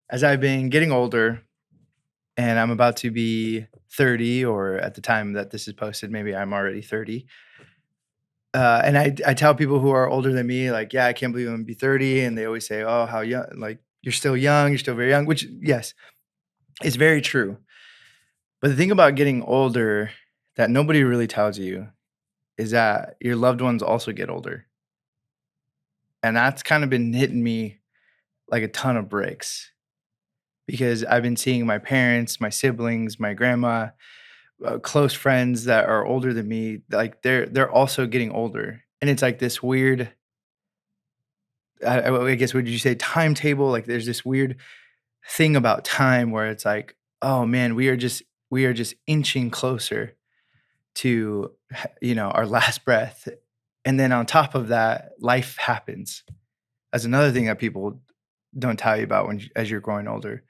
As I've been getting older and I'm about to be 30, or at the time that this is posted, maybe I'm already 30. And I tell people who are older than me, like, yeah, I can't believe I'm gonna be 30. And they always say, oh, how young, like, you're still young, you're still very young, which, yes, is very true. But the thing about getting older that nobody really tells you is that your loved ones also get older. And that's kind of been hitting me like a ton of bricks because I've been seeing my parents, my siblings, my grandma, close friends that are older than me, like they're also getting older, and it's like this weird. I guess would you say timetable? Like there's this weird thing about time where it's like, oh man, we are just inching closer to our last breath, and then on top of that, life happens. That's another thing that people don't tell you about as you're growing older.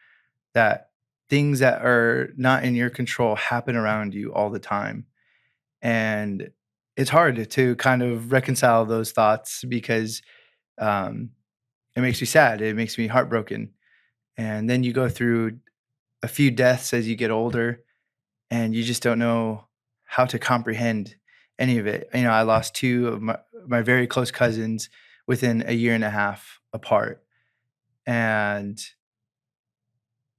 That things that are not in your control happen around you all the time. And it's hard to kind of reconcile those thoughts because um, it makes me sad. It makes me heartbroken. And then you go through a few deaths as you get older, and you just don't know how to comprehend any of it. I lost two of my very close cousins within a year and a half apart. And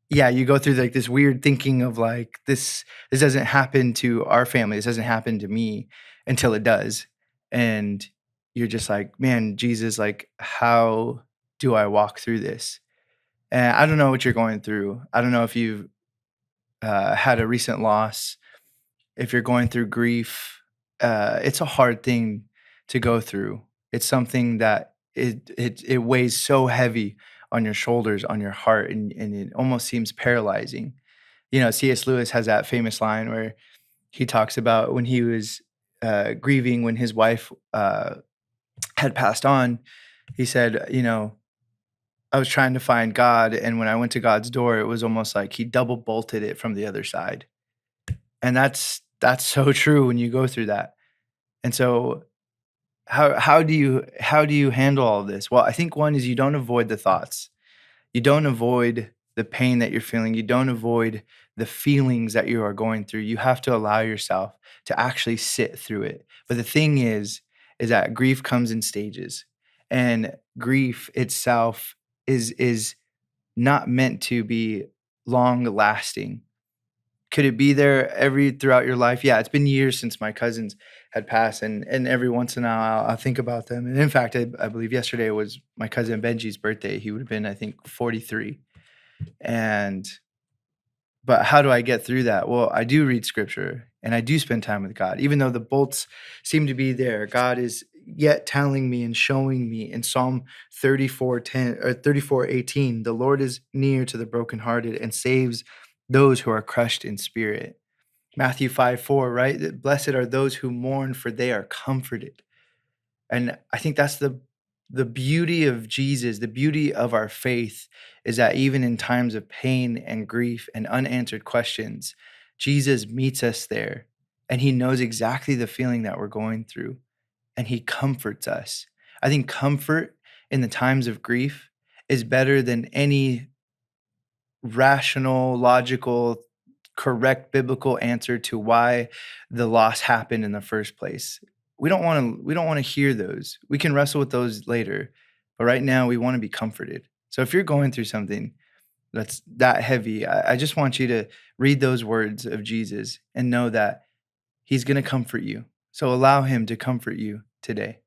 yeah, you go through like this weird thinking of like this doesn't happen to our family. This doesn't happen to me until it does. And you're just like, man, Jesus, like, how do I walk through this? And I don't know what you're going through. I don't know if you've had a recent loss, if you're going through grief. It's a hard thing to go through. It's something that it weighs so heavy on your shoulders, on your heart, and it almost seems paralyzing. C.S. Lewis has that famous line where he talks about when he was grieving when his wife had passed on. He said, I was trying to find God, and when I went to God's door, it was almost like he double bolted it from the other side. And that's so true when you go through that. And so how do you handle all of this? Well, I think one is you don't avoid the thoughts. You don't avoid the pain that you're feeling. You don't avoid the feelings that you are going through. You have to allow yourself to actually sit through it. But the thing is that grief comes in stages. And grief itself is not meant to be long lasting. Could it be there every throughout your life? Yeah, it's been years since my cousins had passed, and every once in a while, I'll think about them. And in fact, I believe yesterday was my cousin Benji's birthday. He would have been, I think, 43. And but how do I get through that? Well, I do read scripture and I do spend time with God. Even though the bolts seem to be there, God is yet telling me and showing me in Psalm 34:10 or 34:18, the Lord is near to the brokenhearted and saves those who are crushed in spirit. Matthew 5:4, right? That blessed are those who mourn, for they are comforted. And I think that's the beauty of Jesus, the beauty of our faith is that even in times of pain and grief and unanswered questions, Jesus meets us there and he knows exactly the feeling that we're going through and he comforts us. I think comfort in the times of grief is better than any rational, logical, correct biblical answer to why the loss happened in the first place. We don't want to hear those. We can wrestle with those later. But right now we want to be comforted. So if you're going through something that's that heavy, I just want you to read those words of Jesus and know that he's going to comfort you. So allow him to comfort you today.